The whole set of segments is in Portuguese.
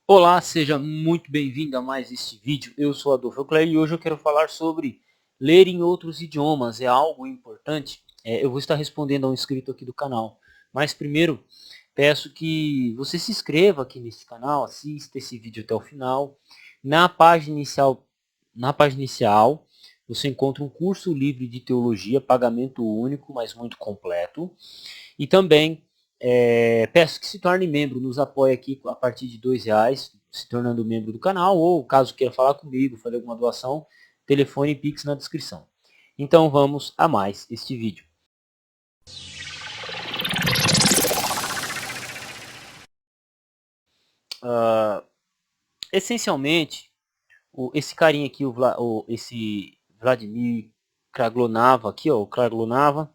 Olá, seja muito bem-vindo a mais este vídeo. Eu sou Adolfo Eucler e hoje eu quero falar sobre ler em outros idiomas. É algo importante? Eu vou estar respondendo a um inscrito aqui do canal. Mas primeiro, peço que você se inscreva aqui nesse canal, assista esse vídeo até o final. Na página inicial, você encontra um curso livre de teologia, pagamento único, mas muito completo. E também peço que se torne membro, nos apoie aqui a partir de R$ 2, se tornando membro do canal, ou caso queira falar comigo, fazer alguma doação, telefone e Pix na descrição. Então vamos a mais este vídeo. Essencialmente, esse carinha aqui, esse Vladimir Kraglonava aqui, ó, o Kraglonava,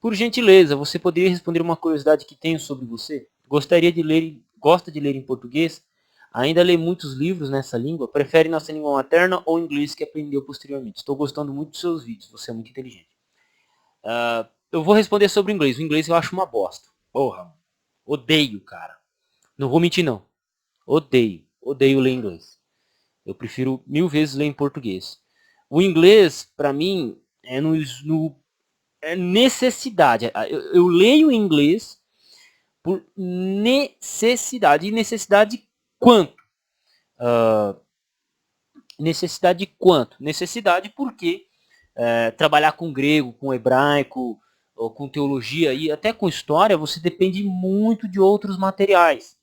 por gentileza, você poderia responder uma curiosidade que tenho sobre você? Gosta de ler em português? Ainda lê muitos livros nessa língua? Prefere nossa língua materna ou inglês que aprendeu posteriormente? Estou gostando muito dos seus vídeos, você é muito inteligente. Eu vou responder sobre o inglês. O inglês eu acho uma bosta. Porra, odeio, cara. Não vou mentir, não. Odeio. Odeio ler inglês. Eu prefiro mil vezes ler em português. O inglês, para mim, é necessidade. Eu leio em inglês por necessidade. E necessidade quanto? Necessidade quanto? Necessidade porque trabalhar com grego, com hebraico, ou com teologia e até com história, você depende muito de outros materiais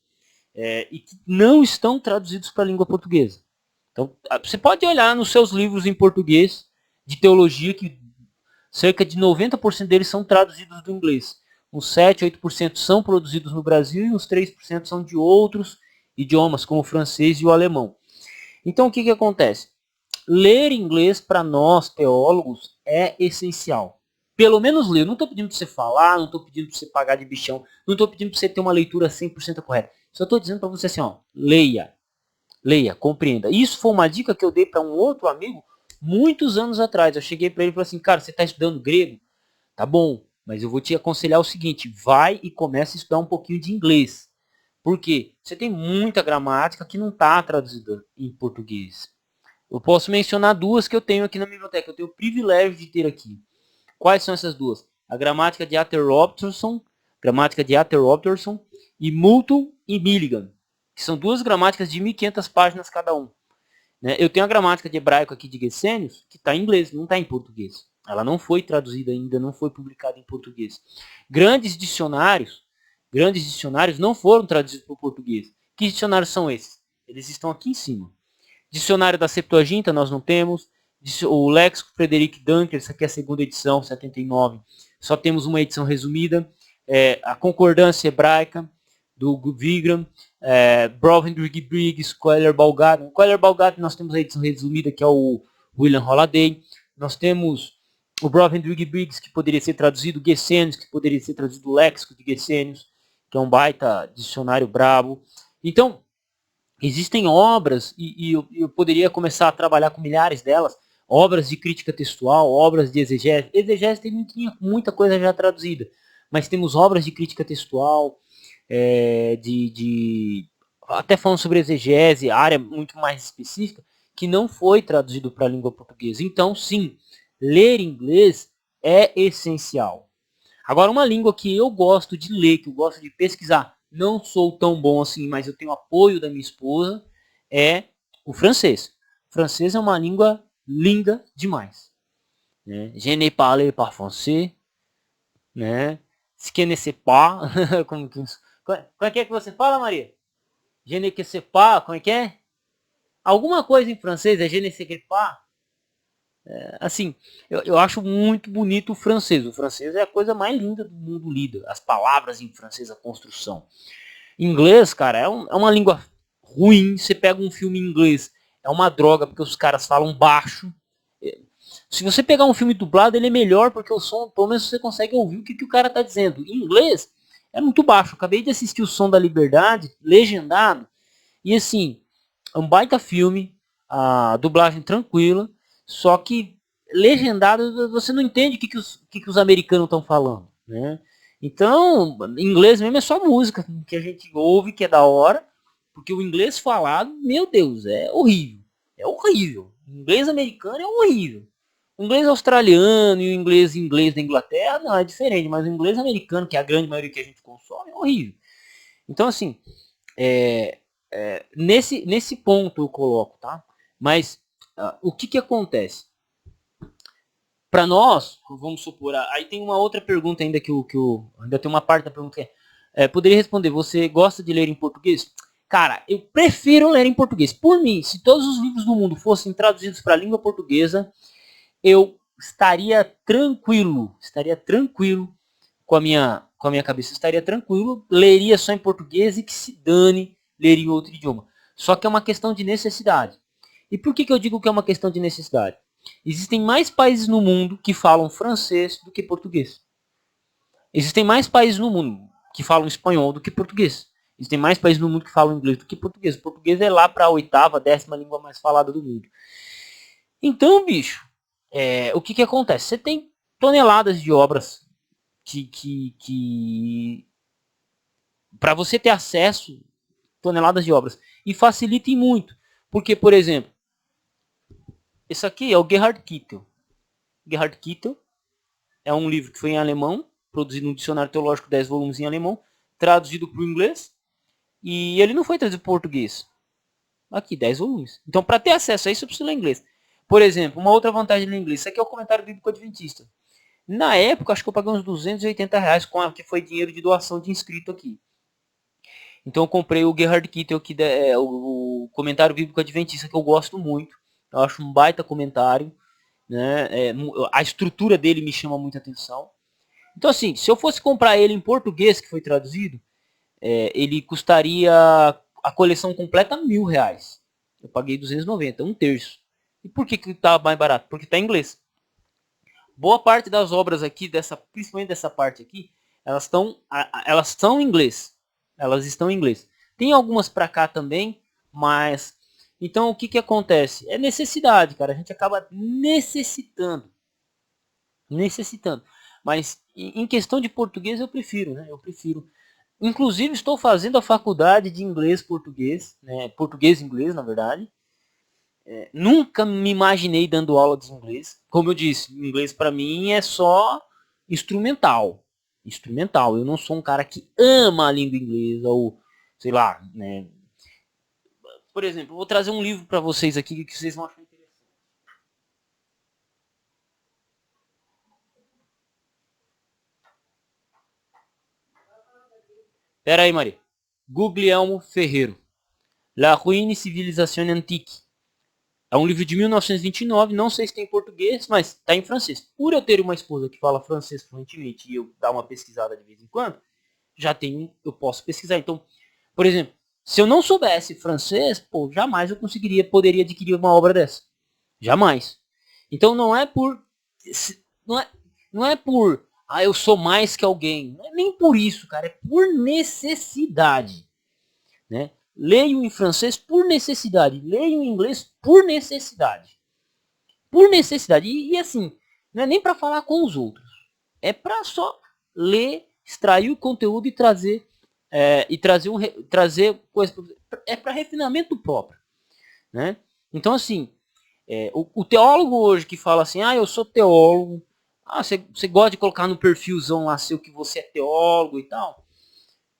e que não estão traduzidos para a língua portuguesa. Então, você pode olhar nos seus livros em português de teologia que cerca de 90% deles são traduzidos do inglês. Uns 7, 8% são produzidos no Brasil e uns 3% são de outros idiomas, como o francês e o alemão. Então, o que acontece? Ler inglês para nós, teólogos, é essencial. Pelo menos ler. Eu não estou pedindo para você falar, não estou pedindo para você pagar de bichão, não estou pedindo para você ter uma leitura 100% correta. Só estou dizendo para você assim, ó, leia, leia, compreenda. Isso foi uma dica que eu dei para um outro amigo muitos anos atrás. Eu cheguei para ele e falei assim, cara, você está estudando grego? Tá bom, mas eu vou te aconselhar o seguinte, vai e começa a estudar um pouquinho de inglês. Por quê? Você tem muita gramática que não está traduzida em português. Eu posso mencionar duas que eu tenho aqui na biblioteca. Eu tenho o privilégio de ter aqui. Quais são essas duas? A gramática de Arthur Robertson e Moulton e Milligan, que são duas gramáticas de 1.500 páginas cada um. Eu tenho a gramática de hebraico aqui de Gesenius, que está em inglês, não está em português. Ela não foi traduzida ainda, não foi publicada em português. Grandes dicionários não foram traduzidos para o português. Que dicionários são esses? Eles estão aqui em cima. Dicionário da Septuaginta nós não temos. O Léxico Frederic Dunker, essa aqui é a segunda edição, 79. Só temos uma edição resumida. A Concordância Hebraica, do Vigram. Brovendrig Briggs, Queller Balgard. No Queller Balgard nós temos a edição resumida, que é o William Holiday. Nós temos o Brovendrig Briggs, que poderia ser traduzido, Gesenius, que poderia ser traduzido o Léxico de Gesenius, que é um baita dicionário brabo. Então, existem obras, e eu poderia começar a trabalhar com milhares delas, obras de crítica textual, obras de exegese. Exegese tem muita coisa já traduzida, mas temos obras de crítica textual, até falando sobre exegese, área muito mais específica, que não foi traduzido para a língua portuguesa. Então, sim, ler inglês é essencial. Agora, uma língua que eu gosto de ler, que eu gosto de pesquisar, não sou tão bom assim, mas eu tenho apoio da minha esposa, é o francês. O francês é uma língua linda demais. Né? Je ne parle pas français, né? Ce que ne sais pas. Como é que você fala, Maria? Je ne sais pas, como é que é? Alguma coisa em francês é je ne sais pas. Assim, eu acho muito bonito o francês. O francês é a coisa mais linda do mundo lida. As palavras em francês, a construção. Inglês, cara, é uma língua ruim. Você pega um filme em inglês, é uma droga, porque os caras falam baixo. Se você pegar um filme dublado, ele é melhor, porque o som, pelo menos você consegue ouvir o que o cara tá dizendo. Em inglês, é muito baixo. Eu acabei de assistir o Som da Liberdade, legendado, e assim, é um baita filme, a dublagem tranquila, só que legendado você não entende o que os americanos estão falando, né? Então, em inglês mesmo é só música que a gente ouve, que é da hora, Porque o inglês falado, meu Deus, é horrível. É horrível. O inglês americano é horrível. O inglês australiano e o inglês da Inglaterra, não, é diferente. Mas o inglês americano, que é a grande maioria que a gente consome, é horrível. Então, assim, nesse ponto eu coloco, tá? Mas o que acontece? Para nós, vamos supor, aí tem uma outra pergunta ainda ainda tem uma parte da pergunta que poderia responder, você gosta de ler em português? Cara, eu prefiro ler em português. Por mim, se todos os livros do mundo fossem traduzidos para a língua portuguesa, eu estaria tranquilo com a minha cabeça, estaria tranquilo, leria só em português e que se dane, leria em outro idioma. Só que é uma questão de necessidade. E por que eu digo que é uma questão de necessidade? Existem mais países no mundo que falam francês do que português. Existem mais países no mundo que falam espanhol do que português. Existem mais países no mundo que falam inglês do que português. O português é lá para a oitava, 10ª língua mais falada do mundo. Então, bicho, o que acontece? Você tem toneladas de obras que para você ter acesso, toneladas de obras, e facilitem muito. Porque, por exemplo, esse aqui é o Gerhard Kittel. Gerhard Kittel é um livro que foi em alemão, produzido no Dicionário Teológico, 10 volumes em alemão, traduzido para o inglês, e ele não foi traduzido para o português. Aqui, 10 volumes. Então, para ter acesso a isso, eu preciso ler inglês. Por exemplo, uma outra vantagem de ler inglês, isso aqui é o comentário bíblico adventista. Na época, acho que eu paguei uns R$ 280, que foi dinheiro de doação de inscrito aqui. Então eu comprei o Gerhard Kittel, que é o comentário bíblico adventista, que eu gosto muito. Eu acho um baita comentário. Né? A estrutura dele me chama muita atenção. Então assim, se eu fosse comprar ele em português, que foi traduzido, ele custaria a coleção completa R$ 1.000. Eu paguei 290, um terço. E por que tá mais barato? Porque tá em inglês. Boa parte das obras aqui, principalmente dessa parte aqui, elas estão em inglês. Elas estão em inglês. Tem algumas para cá também, mas então o que acontece? É necessidade, cara. A gente acaba necessitando. Mas em questão de português eu prefiro, né? Eu prefiro. Inclusive estou fazendo a faculdade de inglês-português, né? Português-inglês, na verdade. Nunca me imaginei dando aula de inglês. Como eu disse, inglês para mim é só instrumental. Instrumental. Eu não sou um cara que ama a língua inglesa ou, sei lá, né? Por exemplo, eu vou trazer um livro para vocês aqui que vocês vão achar interessante. Pera aí, Maria. Guglielmo Ferreiro. La Ruine Civilisation Antique. É um livro de 1929, não sei se tem em português, mas está em francês. Por eu ter uma esposa que fala francês fluentemente e eu dar uma pesquisada de vez em quando, eu posso pesquisar. Então, por exemplo, se eu não soubesse francês, jamais eu poderia adquirir uma obra dessa. Jamais. Então não é por, não é por, eu sou mais que alguém. Não é nem por isso, cara, é por necessidade, né? Leio em francês por necessidade, leio em inglês por necessidade. Por necessidade. E assim, não é nem para falar com os outros. É para só ler, extrair o conteúdo e trazer trazer coisa. É para refinamento próprio, né? Então assim, o teólogo hoje que fala assim, eu sou teólogo, você gosta de colocar no perfilzão lá seu que você é teólogo e tal,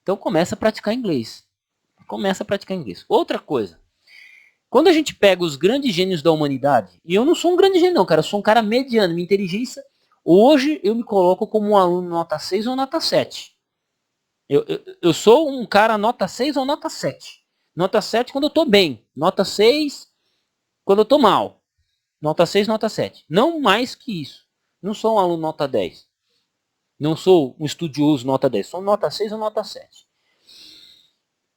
então começa a praticar inglês. Outra coisa, quando a gente pega os grandes gênios da humanidade, e eu não sou um grande gênio não, cara, eu sou um cara mediano, minha inteligência, hoje eu me coloco como um aluno nota 6 ou nota 7. Eu sou um cara nota 6 ou nota 7. Nota 7 quando eu tô bem, nota 6 quando eu tô mal. Nota 6, nota 7. Não mais que isso. Não sou um aluno nota 10. Não sou um estudioso nota 10. Sou nota 6 ou nota 7.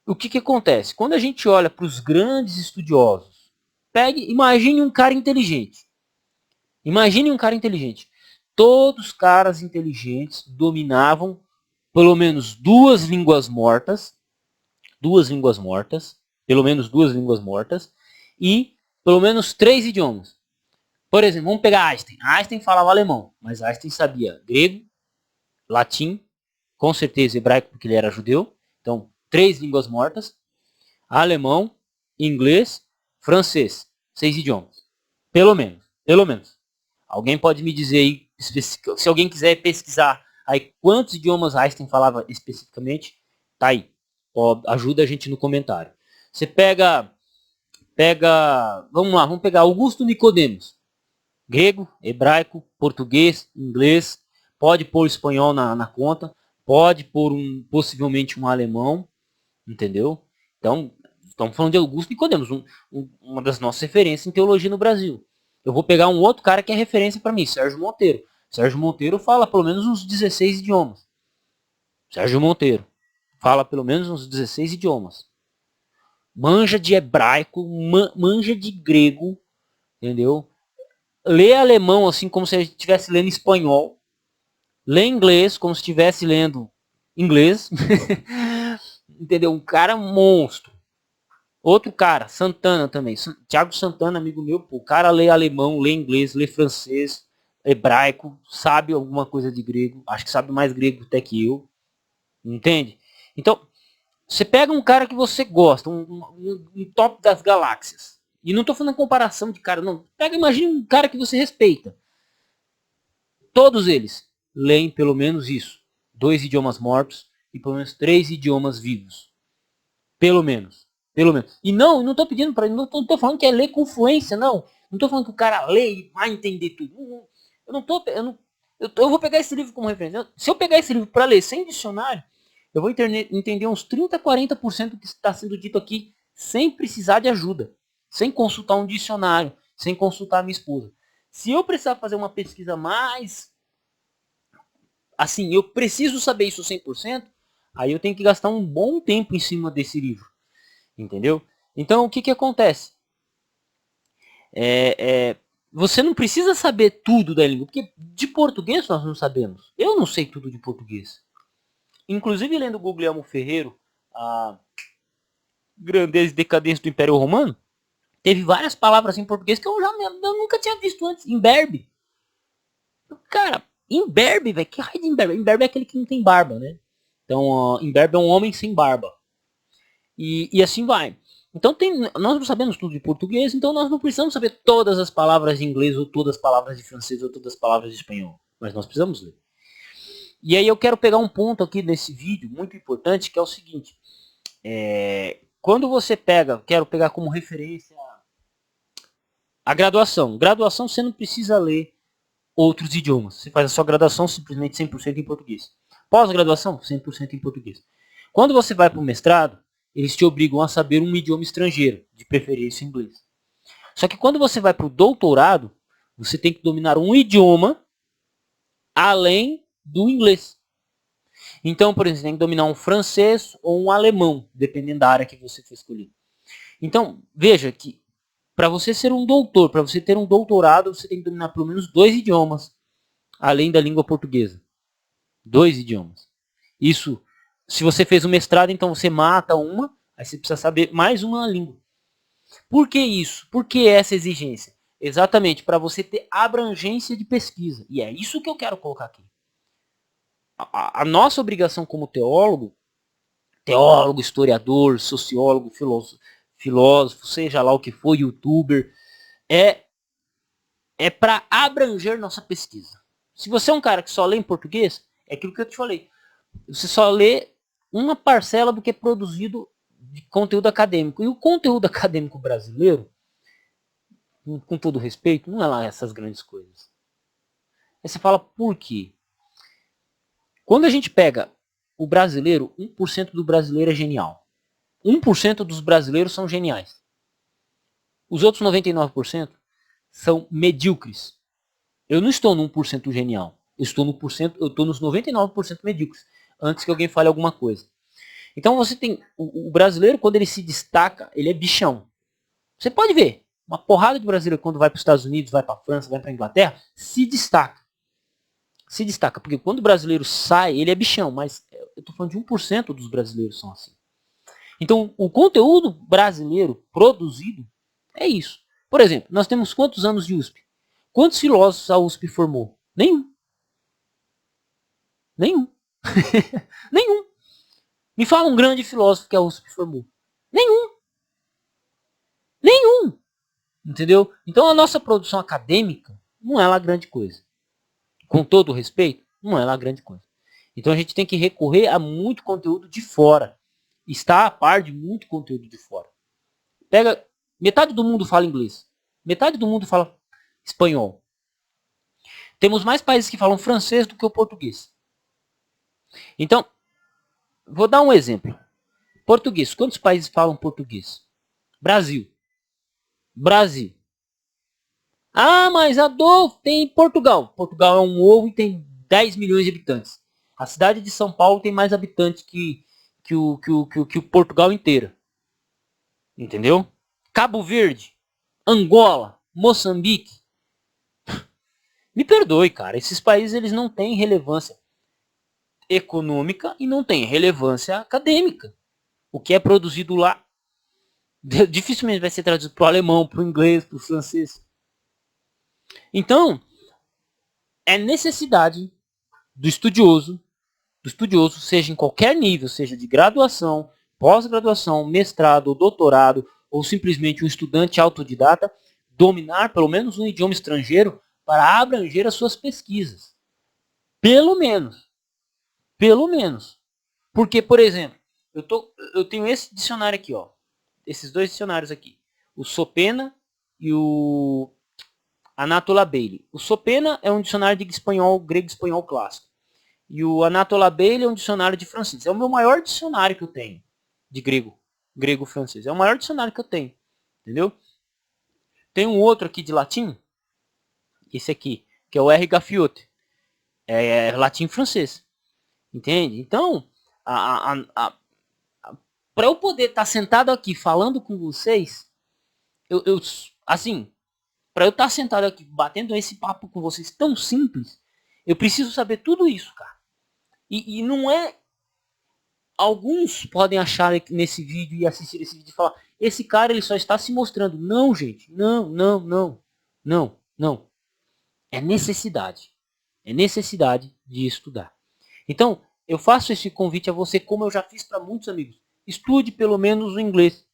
O que acontece? Quando a gente olha para os grandes estudiosos, imagine um cara inteligente. Imagine um cara inteligente. Todos os caras inteligentes dominavam pelo menos pelo menos duas línguas mortas e pelo menos 3 idiomas. Por exemplo, vamos pegar Einstein. Einstein falava alemão, mas Einstein sabia grego, latim, com certeza hebraico porque ele era judeu. Então, 3 línguas mortas. alemão, inglês, francês. 6 idiomas. Pelo menos. Pelo menos. Alguém pode me dizer aí, se alguém quiser pesquisar aí quantos idiomas Einstein falava especificamente, tá aí. Ó, ajuda a gente no comentário. Você pega, vamos lá, vamos pegar Augusto Nicodemos. Grego, hebraico, português, inglês, pode pôr espanhol na conta, pode pôr possivelmente um alemão, entendeu? Então, estamos falando de Augusto Nicodemos, uma das nossas referências em teologia no Brasil. Eu vou pegar um outro cara que é referência para mim, Sérgio Monteiro. Sérgio Monteiro fala pelo menos uns 16 idiomas. Sérgio Monteiro fala pelo menos uns 16 idiomas. Manja de hebraico, manja de grego, entendeu? Lê alemão assim como se estivesse lendo espanhol. Lê inglês como se estivesse lendo inglês. Entendeu? Um cara monstro. Outro cara, Santana também. Thiago Santana, amigo meu, pô, o cara lê alemão, lê inglês, lê francês, hebraico, sabe alguma coisa de grego. Acho que sabe mais grego até que eu. Entende? Então, você pega um cara que você gosta, um top das galáxias. E não tô falando comparação de cara, não. Pega, imagina um cara que você respeita. Todos eles leem pelo menos isso. 2 idiomas mortos e pelo menos 3 idiomas vivos. Pelo menos. Pelo menos. E não tô pedindo para ele, não tô falando que é ler com fluência, não. Não tô falando que o cara lê e vai entender tudo. Eu não tô, eu vou pegar esse livro como referência. Se eu pegar esse livro para ler sem dicionário, eu vou entender uns 30, 40% do que está sendo dito aqui sem precisar de ajuda, sem consultar um dicionário, sem consultar a minha esposa. Se eu precisar fazer uma pesquisa mais assim, eu preciso saber isso 100%, aí eu tenho que gastar um bom tempo em cima desse livro. Entendeu? Então, o que acontece? Você não precisa saber tudo da língua, porque de português nós não sabemos. Eu não sei tudo de português. Inclusive, lendo Guglielmo Ferreiro, a grandeza e decadência do Império Romano, teve várias palavras em português que eu nunca tinha visto antes. Imberbe. Cara, imberbe, velho. Que raio de imberbe? Imberbe é aquele que não tem barba, né? Então, imberbe é um homem sem barba. E assim vai. Então nós não sabemos tudo de português, então nós não precisamos saber todas as palavras de inglês, ou todas as palavras de francês, ou todas as palavras de espanhol. Mas nós precisamos ler. E aí eu quero pegar um ponto aqui nesse vídeo, muito importante, que é o seguinte. Quando você quero pegar como referência a graduação. Graduação você não precisa ler outros idiomas. Você faz a sua graduação simplesmente 100% em português. Pós-graduação, 100% em português. Quando você vai para o mestrado, eles te obrigam a saber um idioma estrangeiro, de preferência inglês. Só que quando você vai para o doutorado, você tem que dominar um idioma além do inglês. Então, por exemplo, você tem que dominar um francês ou um alemão, dependendo da área que você for escolher. Então, veja que para você ser um doutor, para você ter um doutorado, você tem que dominar pelo menos 2 idiomas, além da língua portuguesa. 2 idiomas. Isso, se você fez um mestrado, então você mata uma, aí você precisa saber mais uma língua. Por que isso? Por que essa exigência? Exatamente, para você ter abrangência de pesquisa. E é isso que eu quero colocar aqui. A nossa obrigação como teólogo, historiador, sociólogo, filósofo, seja lá o que for, youtuber, é para abranger nossa pesquisa. Se você é um cara que só lê em português, é aquilo que eu te falei. Você só lê uma parcela do que é produzido de conteúdo acadêmico. E o conteúdo acadêmico brasileiro, com todo respeito, não é lá essas grandes coisas. Aí você fala, por quê? Quando a gente pega o brasileiro, 1% do brasileiro é genial. 1% dos brasileiros são geniais. Os outros 99% são medíocres. Eu não estou no 1% genial. Eu estou nos 99% medíocres. Antes que alguém fale alguma coisa. Então você tem o brasileiro, quando ele se destaca, ele é bichão. Você pode ver, uma porrada de brasileiro quando vai para os Estados Unidos, vai para a França, vai para a Inglaterra, se destaca. Se destaca, porque quando o brasileiro sai, ele é bichão, mas eu estou falando de 1% dos brasileiros são assim. Então o conteúdo brasileiro produzido é isso. Por exemplo, nós temos quantos anos de USP? Quantos filósofos a USP formou? Nenhum. Nenhum. Nenhum. Me fala um grande filósofo que a USP formou. Nenhum. Entendeu? Então a nossa produção acadêmica não é lá grande coisa. Com todo o respeito, não é lá grande coisa. Então a gente tem que recorrer a muito conteúdo de fora. Está a par de muito conteúdo de fora. Pega, metade do mundo fala inglês. Metade do mundo fala espanhol. Temos mais países que falam francês do que o português. Então, vou dar um exemplo. Português. Quantos países falam português? Brasil. Brasil. Ah, mas Adolfo, tem Portugal. Portugal é um ovo e tem 10 milhões de habitantes. A cidade de São Paulo tem mais habitantes que o Portugal inteiro. Entendeu? Cabo Verde, Angola, Moçambique. Me perdoe, cara. Esses países eles não têm relevância econômica e não têm relevância acadêmica. O que é produzido lá dificilmente vai ser traduzido para o alemão, para o inglês, para o francês. Então, é necessidade do estudioso, seja em qualquer nível, seja de graduação, pós-graduação, mestrado ou doutorado, ou simplesmente um estudante autodidata, dominar pelo menos um idioma estrangeiro para abranger as suas pesquisas. Pelo menos. Pelo menos. Porque, por exemplo, eu tenho esse dicionário aqui, ó. Esses dois dicionários aqui. O Sopena e o Anatola Bailey. O Sopena é um dicionário de espanhol, grego e espanhol clássico. E o Anatola Bailey é um dicionário de francês. É o meu maior dicionário que eu tenho de grego-francês. É o maior dicionário que eu tenho. Entendeu? Tem um outro aqui de latim. Esse aqui, que é o R. Gaffiotti. É latim-francês. Entende? Então, para eu poder estar sentado aqui falando com vocês, assim, para eu estar sentado aqui batendo esse papo com vocês tão simples, eu preciso saber tudo isso, cara. E não é... Alguns podem achar nesse vídeo e assistir esse vídeo e falar, esse cara ele só está se mostrando. Não, gente. Não, não, não. Não, não. É necessidade. É necessidade de estudar. Então, eu faço esse convite a você, como eu já fiz para muitos amigos. Estude pelo menos o inglês.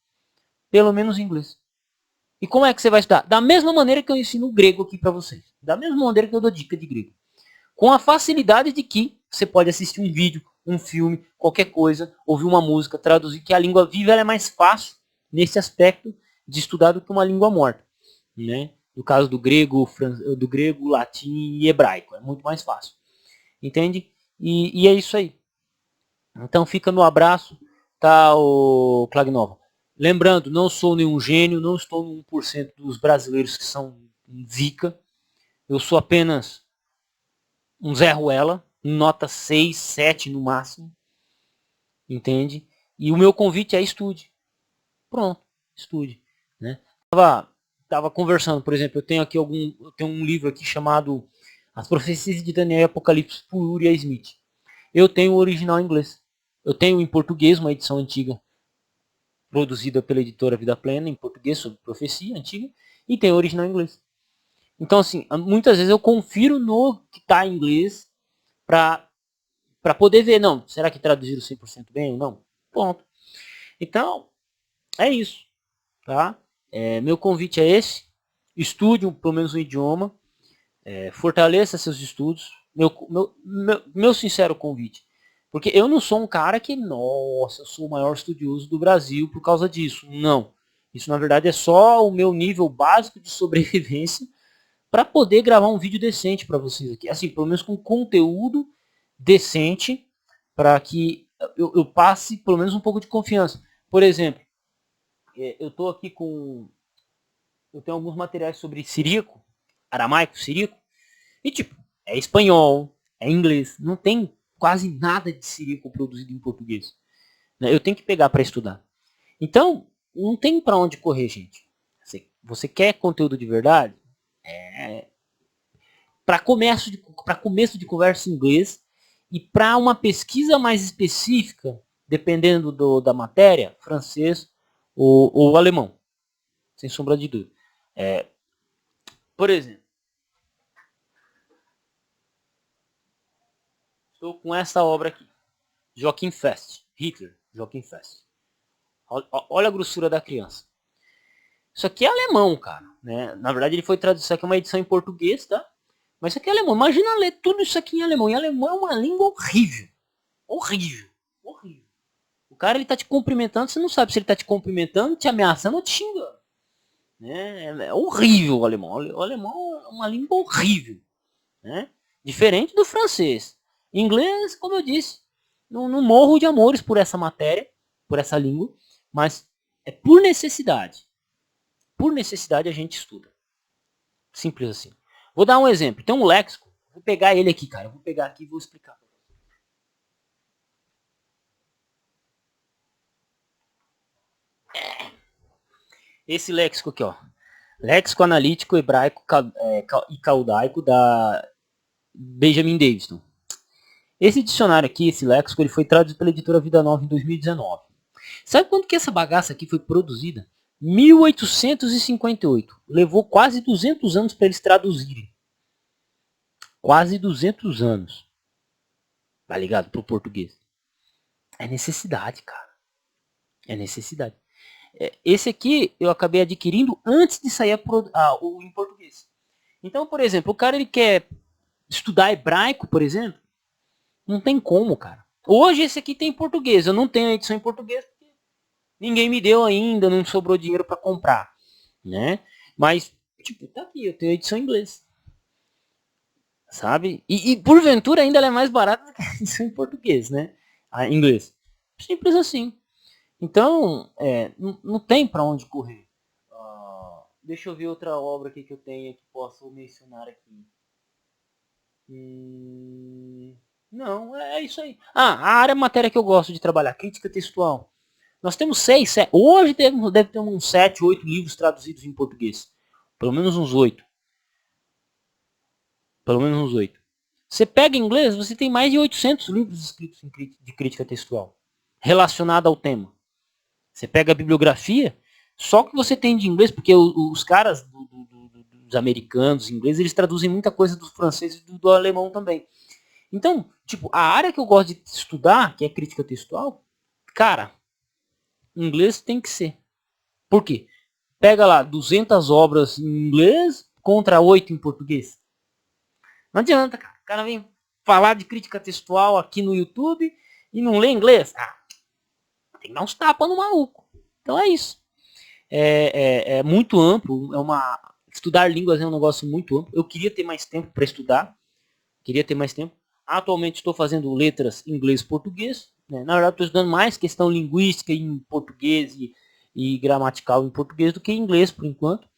Pelo menos o inglês. E como é que você vai estudar? Da mesma maneira que eu ensino o grego aqui para vocês. Da mesma maneira que eu dou dica de grego. Com a facilidade de que você pode assistir um vídeo, um filme, qualquer coisa, ouvir uma música, traduzir, que a língua viva ela é mais fácil nesse aspecto de estudar do que uma língua morta. Né? No caso do grego, latim e hebraico. É muito mais fácil. Entende? E é isso aí. Então fica no abraço, tá, o Clagnova. Lembrando, não sou nenhum gênio, não estou no 1% dos brasileiros que são zica. Eu sou apenas um Zé Ruela, nota 6, 7 no máximo. Entende? E o meu convite é estude. Pronto, estude. Né? Tava conversando, por exemplo, eu tenho um livro aqui chamado As Profecias de Daniel e Apocalipse por Uriah Smith. Eu tenho o original em inglês. Eu tenho em português uma edição antiga, produzida pela editora Vida Plena, em português, sobre profecia antiga, e tem o original em inglês. Então, assim, muitas vezes eu confiro no que está em inglês para poder ver, não, será que traduziram 100% bem ou não? Ponto. Então, é isso, tá? Meu convite é esse, estude pelo menos um idioma, fortaleça seus estudos, meu sincero convite. Porque eu não sou um cara que, nossa, eu sou o maior estudioso do Brasil por causa disso. Não. Isso, na verdade, é só o meu nível básico de sobrevivência para poder gravar um vídeo decente para vocês aqui. Assim, pelo menos com conteúdo decente, para que eu passe pelo menos um pouco de confiança. Por exemplo, eu estou aqui com... Eu tenho alguns materiais sobre siríaco, aramaico, siríaco, e tipo, é espanhol, é inglês, não tem quase nada de siríaco produzido em português. Eu tenho que pegar para estudar. Então, não tem para onde correr, gente. Você quer conteúdo de verdade? Para começo de conversa em inglês e para uma pesquisa mais específica, dependendo da matéria, francês ou alemão. Sem sombra de dúvida. Por exemplo, estou com essa obra aqui. Joachim Fest. Hitler. Joachim Fest. Olha a grossura da criança. Isso aqui é alemão, cara. né? Na verdade ele foi traduzido, isso aqui é uma edição em português, tá? Mas isso aqui é alemão. Imagina ler tudo isso aqui em alemão. E alemão é uma língua horrível. Horrível. Horrível. O cara ele tá te cumprimentando, você não sabe se ele tá te cumprimentando, te ameaçando ou te xingando. Né? É horrível o alemão. O alemão é uma língua horrível. Né? Diferente do francês. Inglês, como eu disse, não morro de amores por essa matéria, por essa língua, mas é por necessidade. Por necessidade a gente estuda. Simples assim. Vou dar um exemplo. Tem um léxico. Vou pegar ele aqui, cara. Vou pegar aqui e vou explicar. Esse léxico aqui, ó. Léxico analítico hebraico e caldaico da Benjamin Davidson. Esse dicionário aqui, esse léxico, ele foi traduzido pela editora Vida Nova em 2019. Sabe quando que essa bagaça aqui foi produzida? 1858. Levou quase 200 anos para eles traduzirem. Quase 200 anos. Tá ligado? Pro português. É necessidade, cara. É necessidade. Esse aqui eu acabei adquirindo antes de sair em português. Então, por exemplo, o cara ele quer estudar hebraico, por exemplo, não tem como, cara. Hoje esse aqui tem em português. Eu não tenho a edição em português porque ninguém me deu ainda, não sobrou dinheiro para comprar, né? Mas, tipo, tá aqui, eu tenho a edição em inglês. Sabe? E porventura ainda ela é mais barata do que a edição em português, né? Em inglês. Simples assim. Então, não tem para onde correr. Deixa eu ver outra obra aqui que eu tenho que posso mencionar aqui. Não, é isso aí. A área matéria que eu gosto de trabalhar, crítica textual. Nós temos 6, 7. Hoje deve ter uns 7, 8 livros traduzidos em português. Pelo menos uns 8. Pelo menos uns 8. Você pega em inglês, você tem mais de 800 livros escritos de crítica textual. Relacionada ao tema. Você pega a bibliografia, só que você tem de inglês, porque os caras dos americanos, ingleses, eles traduzem muita coisa do francês e do alemão também. Então, tipo, a área que eu gosto de estudar, que é crítica textual, cara, inglês tem que ser. Por quê? Pega lá 200 obras em inglês contra 8 em português. Não adianta, cara. O cara vem falar de crítica textual aqui no YouTube e não lê inglês. Tem que dar uns tapas no maluco. Então é isso. É muito amplo. Estudar línguas é um negócio muito amplo. Eu queria ter mais tempo para estudar. Queria ter mais tempo. Atualmente estou fazendo letras inglês e português. Né? Na verdade, estou estudando mais questão linguística em português e gramatical em português do que em inglês, por enquanto.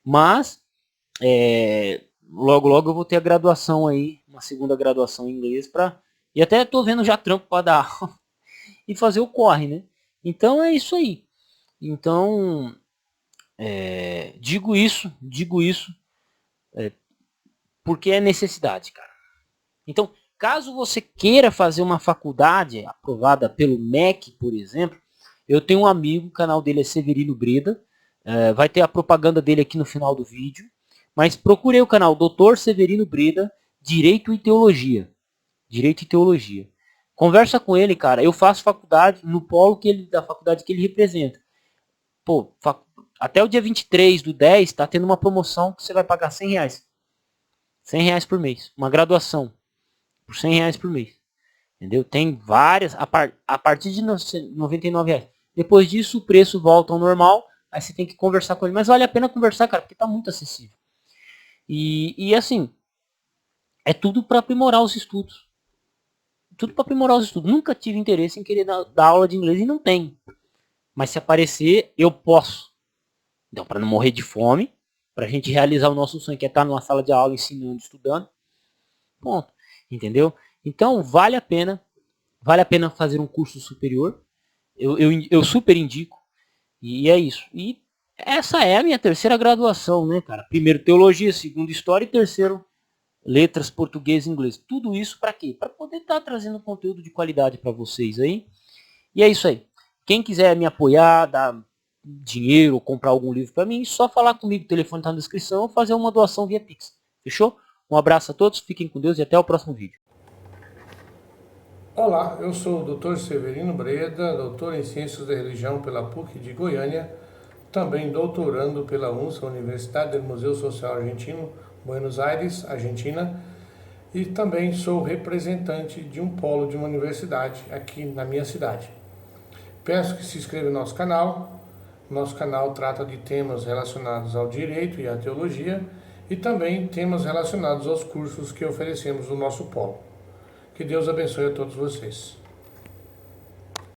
Mas, logo, logo eu vou ter a graduação aí, uma segunda graduação em inglês. E até estou vendo já trampo para dar aula e fazer o corre, né? Então é isso aí. Então, digo isso porque é necessidade, cara. Então, caso você queira fazer uma faculdade aprovada pelo MEC, por exemplo, eu tenho um amigo, o canal dele é Severino Breda, vai ter a propaganda dele aqui no final do vídeo, mas procurei o canal Dr. Severino Breda, Direito e Teologia. Direito e Teologia. Conversa com ele, cara. Eu faço faculdade no polo da faculdade que ele representa. Pô, até o dia 23 do 10 tá tendo uma promoção que você vai pagar R$100. R$100 por mês. Uma graduação. Por R$100 por mês. Entendeu? Tem várias. A partir de R$99. Depois disso o preço volta ao normal. Aí você tem que conversar com ele. Mas vale a pena conversar, cara, porque tá muito acessível. E assim, é tudo para aprimorar os estudos. Tudo para aprimorar os estudos. Nunca tive interesse em querer dar aula de inglês e não tem. Mas se aparecer, eu posso. Então, para não morrer de fome, para a gente realizar o nosso sonho, que é estar numa sala de aula ensinando, estudando. Ponto. Entendeu? Então, vale a pena fazer um curso superior. Eu super indico. E é isso. E essa é a minha terceira graduação, né, cara? Primeiro teologia, segundo história e terceiro letras, português e inglês. Tudo isso para quê? Para poder estar trazendo conteúdo de qualidade para vocês aí. E é isso aí. Quem quiser me apoiar, dar dinheiro ou comprar algum livro para mim, só falar comigo. O telefone está na descrição ou fazer uma doação via Pix. Fechou? Um abraço a todos, fiquem com Deus e até o próximo vídeo. Olá, eu sou o Dr. Severino Breda, doutor em Ciências da Religião pela PUC de Goiânia, também doutorando pela UNSA, Universidade do Museu Social Argentino, Buenos Aires, Argentina, e também sou representante de um polo de uma universidade aqui na minha cidade. Peço que se inscreva no nosso canal. Nosso canal trata de temas relacionados ao direito e à teologia e também temas relacionados aos cursos que oferecemos no nosso polo. Que Deus abençoe a todos vocês.